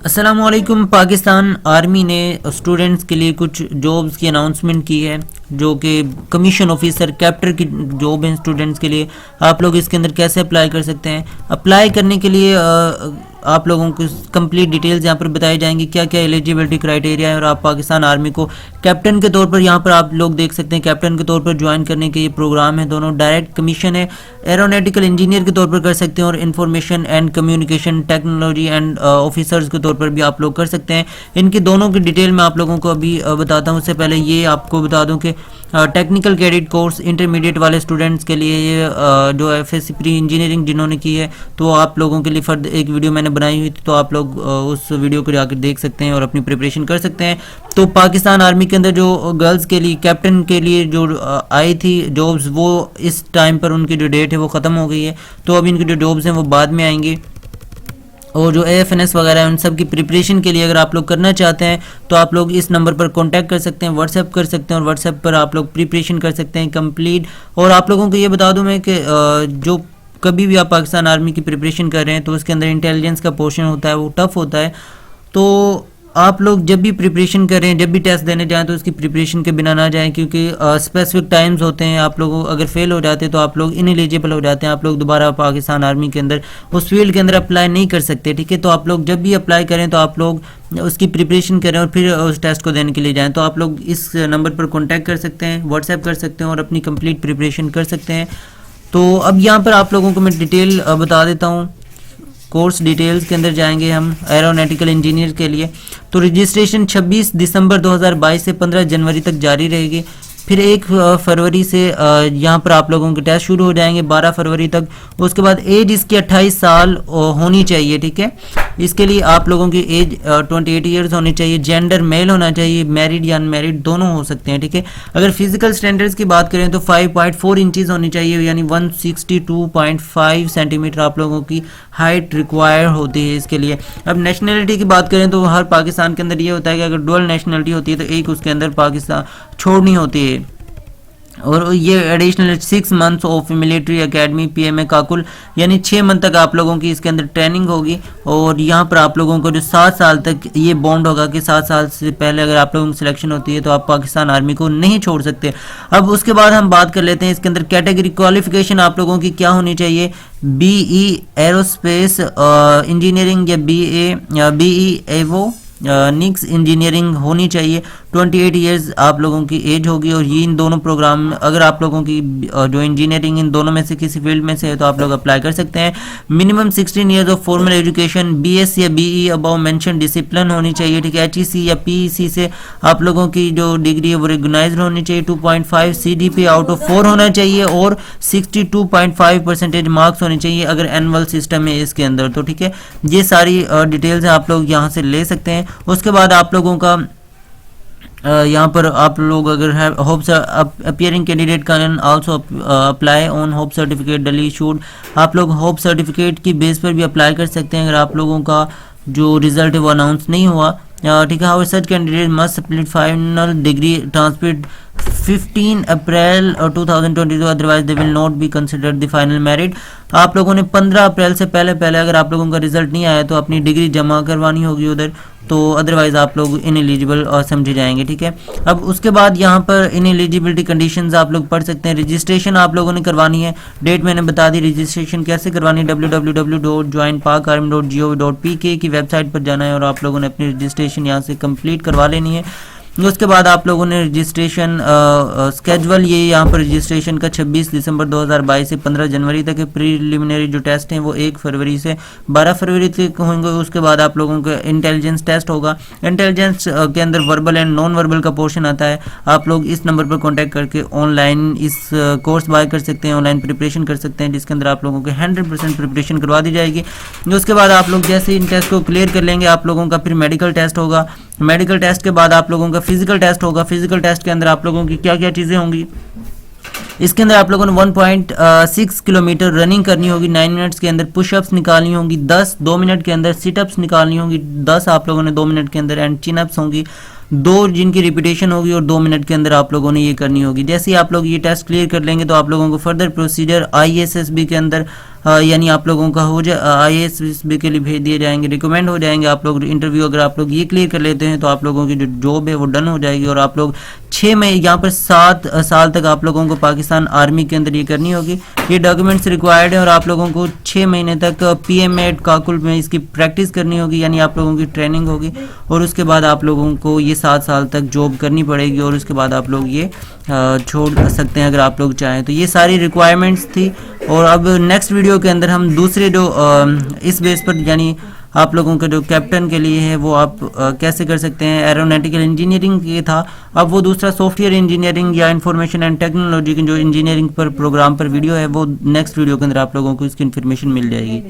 अस्सलामुअलैकुम। पाकिस्तान आर्मी ने स्टूडेंट्स के लिए कुछ जॉब्स की अनाउंसमेंट की है, जो कि कमीशन ऑफिसर कैप्टर की जॉब है स्टूडेंट्स के लिए। आप लोग इसके अंदर कैसे अप्लाई कर सकते हैं? अप्लाई करने के लिए आप लोगों को कंप्लीट डिटेल्स यहाँ पर बताई जाएंगी, क्या क्या एलिजिबिलिटी क्राइटेरिया है। और आप पाकिस्तान आर्मी को कैप्टन के तौर पर यहाँ पर आप लोग देख सकते हैं, कैप्टन के तौर पर ज्वाइन करने के ये प्रोग्राम है। दोनों डायरेक्ट कमीशन है, एरोनॉटिकल इंजीनियर के तौर पर कर सकते हैं और information and communication technology and officers के तौर पर भी आप लोग कर सकते हैं। इनकी दोनों की डिटेल मैं आप लोगों को अभी बताता हूँ। उससे पहले ये आपको बता दूँ कि टेक्निकल क्रेडिट कोर्स इंटरमीडिएट वाले स्टूडेंट्स के लिए ये जो एफएससी प्री इंजीनियरिंग जिन्होंने की है, तो आप लोगों के लिए फर्द एक वीडियो मैंने बनाई हुई थी, तो आप लोग उस वीडियो को जाकर देख सकते हैं और अपनी प्रिपरेशन कर सकते हैं। तो पाकिस्तान आर्मी के अंदर जो गर्ल्स के लिए कैप्टन के लिए जो आई थी जॉब्स, वो इस टाइम पर उनकी जो डेट है वो ख़त्म हो गई है, तो अब इनकी जो जॉब्स हैं वो बाद में आएंगी। और जो AFNS वगैरह है उन सब की प्रिपरेशन के लिए अगर आप लोग करना चाहते हैं तो आप लोग इस नंबर पर कांटेक्ट कर सकते हैं, व्हाट्सएप कर सकते हैं और व्हाट्सएप पर आप लोग प्रिपरेशन कर सकते हैं कंप्लीट। और आप लोगों को ये बता दूं मैं कि जो कभी भी आप पाकिस्तान आर्मी की प्रिपरेशन कर रहे हैं तो उसके अंदर इंटेलिजेंस का पोर्शन होता है, वो टफ होता है। तो आप लोग जब भी प्रिपरेशन करें, जब भी टेस्ट देने जाएं, तो उसकी प्रिपरेशन के बिना ना जाएं, क्योंकि स्पेसिफिक टाइम्स होते हैं। आप लोग अगर फेल हो जाते हैं तो आप लोग इनएलिजिबल हो जाते हैं, आप लोग दोबारा पाकिस्तान आर्मी के अंदर उस फील्ड के अंदर अप्लाई नहीं कर सकते। ठीक है, तो आप लोग जब भी अप्लाई करें तो आप लोग उसकी प्रिपरेशन करें और फिर उस टेस्ट को देने के लिए जाएँ। तो आप लोग इस नंबर पर कॉन्टैक्ट कर सकते हैं, व्हाट्सएप कर सकते हैं और अपनी कंप्लीट प्रिपरेशन कर सकते हैं। तो अब यहाँ पर आप लोगों को मैं डिटेल बता देता हूँ। कोर्स डिटेल्स के अंदर जाएंगे हम एरोनॉटिकल इंजीनियर के लिए। तो रजिस्ट्रेशन 26 दिसंबर 2022 से 15 जनवरी तक जारी रहेगी। फिर 1 फरवरी से यहाँ पर आप लोगों के टेस्ट शुरू हो जाएंगे 12 फरवरी तक। उसके बाद एज इसकी 28 साल होनी चाहिए। ठीक है, इसके लिए आप लोगों की एज 28 ईयर्स होनी चाहिए। जेंडर मेल होना चाहिए, मैरिड या अनमैरिड दोनों हो सकते हैं। ठीक है, अगर फिजिकल स्टैंडर्ड्स की बात करें तो 5.4 इंचज़ होनी चाहिए, यानी 162.5 सेंटीमीटर आप लोगों की हाइट रिक्वायर होती है इसके लिए। अब नेशनलिटी की बात करें तो हर पाकिस्तान के अंदर ये होता है कि अगर डुअल नेशनलिटी होती है तो एक उसके अंदर पाकिस्तान छोड़नी होती है। और ये additional 6 months of military academy PMA Kakul, यानी 6 मंथ तक आप लोगों की इसके अंदर ट्रेनिंग होगी। और यहाँ पर आप लोगों को जो 7 साल तक ये बॉन्ड होगा कि 7 साल से पहले अगर आप लोगों की सिलेक्शन होती है तो आप पाकिस्तान आर्मी को नहीं छोड़ सकते। अब उसके बाद हम बात कर लेते हैं इसके अंदर कैटेगरी क्वालिफिकेशन आप लोगों की क्या होनी चाहिए। BE एरोस्पेस इंजीनियरिंग या BE एवो निक्स इंजीनियरिंग होनी चाहिए। 28 ईयर्स आप लोगों की एज होगी। और ये इन दोनों प्रोग्राम अगर आप लोगों की जो इंजीनियरिंग इन दोनों में से किसी फील्ड में से है तो आप लोग अप्लाई कर सकते हैं। Minimum 16 years of formal education, BS या BE अबव मेंशन डिसिप्लिन होनी चाहिए। ठीक है, HEC या PEC से आप लोगों की जो डिग्री है वो रिकॉग्नाइज्ड होनी चाहिए। 2.5 CGPA आउट ऑफ 4 होना चाहिए और 62.5% मार्क्स होने चाहिए अगर एनुअल सिस्टम है इसके अंदर। तो ठीक है, ये सारी डिटेल्स आप लोग यहाँ से ले सकते हैं। उसके बाद आप लोगों का यहाँ पर आप लोग अगर है hope appearing candidate can also apply on hope certificate डली इशूड। आप लोग होप सर्टिफिकेट की बेस पर भी अप्लाई कर सकते हैं अगर आप लोगों का जो रिजल्ट है वो अनाउंस नहीं हुआ। ठीक है, how such candidate must submit final decree transmit 15 April 2022, otherwise they will not be considered the final merit. आप लोगों ने 15 अप्रैल से पहले अगर आप लोगों का रिजल्ट नहीं आया तो अपनी डिग्री जमा करवानी होगी उधर, तो अदरवाइज आप लोग इनएलिजिबल समझे जाएंगे। ठीक है, अब उसके बाद यहाँ पर इनएलिजिबिलिटी कंडीशंस आप लोग पढ़ सकते हैं। रजिस्ट्रेशन आप लोगों ने करवानी है, डेट मैंने बता दी। रजिस्ट्रेशन कैसे करवानी है, www.joinpakarmy.gov.pk की वेबसाइट पर जाना है और आप लोगों ने अपनी रजिस्ट्रेशन यहाँ से कंप्लीट करवा लेनी है। उसके बाद आप लोगों ने रजिस्ट्रेशन स्केजुअल ये यहाँ पर रजिस्ट्रेशन का 26 दिसंबर 2022 से 15 जनवरी तक है। प्रीलिमिनरी जो टेस्ट हैं वो 1 फरवरी से 12 फरवरी तक होंगे। उसके बाद आप लोगों का इंटेलिजेंस टेस्ट होगा। इंटेलिजेंस के अंदर वर्बल एंड नॉन वर्बल का पोर्शन आता है। आप लोग इस नंबर पर कॉन्टैक्ट करके ऑनलाइन इस कोर्स बाय कर सकते हैं, ऑनलाइन प्रिपरेशन कर सकते हैं, जिसके अंदर आप लोगों को 100% प्रिपरेशन करवा दी जाएगी। उसके बाद आप लोग जैसे इन टेस्ट को क्लियर कर लेंगे आप लोगों का फिर मेडिकल टेस्ट होगा। मेडिकल टेस्ट के बाद आप लोगों का फिजिकल टेस्ट होगा। फिजिकल टेस्ट के अंदर आप लोगों की क्या क्या चीज़ें होंगी, इसके अंदर आप लोगों ने 1.6 किलोमीटर रनिंग करनी होगी 9 मिनट्स के अंदर। पुशअप्स निकालनी होंगी 10 2 मिनट के अंदर। सिटअप्स निकालनी होंगी 10 आप लोगों ने 2 मिनट के अंदर। एंड चिनअप्स होंगी दो जिनकी रिपीटेशन होगी और 2 मिनट के अंदर आप लोगों ने ये करनी होगी। जैसे ही आप लोग ये टेस्ट क्लियर कर लेंगे तो आप लोगों को फर्दर प्रोसीजर ISSB के अंदर यानी आप लोगों का हो जाए ISSB के लिए भेज दिए जाएंगे, रिकमेंड हो जाएंगे आप लोग इंटरव्यू। अगर आप लोग ये क्लियर कर लेते हैं तो आप लोगों की जो जॉब है वो डन हो जाएगी और आप लोग 6 महीने यहाँ पर 7 साल तक आप लोगों को पाकिस्तान आर्मी के अंदर ये करनी होगी। ये डॉक्यूमेंट्स रिक्वायर्ड है और आप लोगों को 6 महीने तक PMAT काकुल में इसकी प्रैक्टिस करनी होगी, यानी आप लोगों की ट्रेनिंग होगी और उसके बाद आप लोगों को ये 7 साल तक जॉब करनी पड़ेगी और उसके बाद आप लोग ये छोड़ सकते हैं अगर आप लोग चाहें तो। ये सारी रिक्वायरमेंट्स थी और अब नेक्स्ट वीडियो के अंदर हम दूसरे जो इस बेस पर यानी आप लोगों का जो कैप्टन के लिए है वो आप कैसे कर सकते हैं। एरोनॉटिकल इंजीनियरिंग ये था, अब वो दूसरा सॉफ्टवेयर इंजीनियरिंग या इंफॉर्मेशन एंड टेक्नोलॉजी की जो इंजीनियरिंग पर प्रोग्राम पर वीडियो है वो नेक्स्ट वीडियो के अंदर आप लोगों को इसकी इन्फॉर्मेशन मिल जाएगी।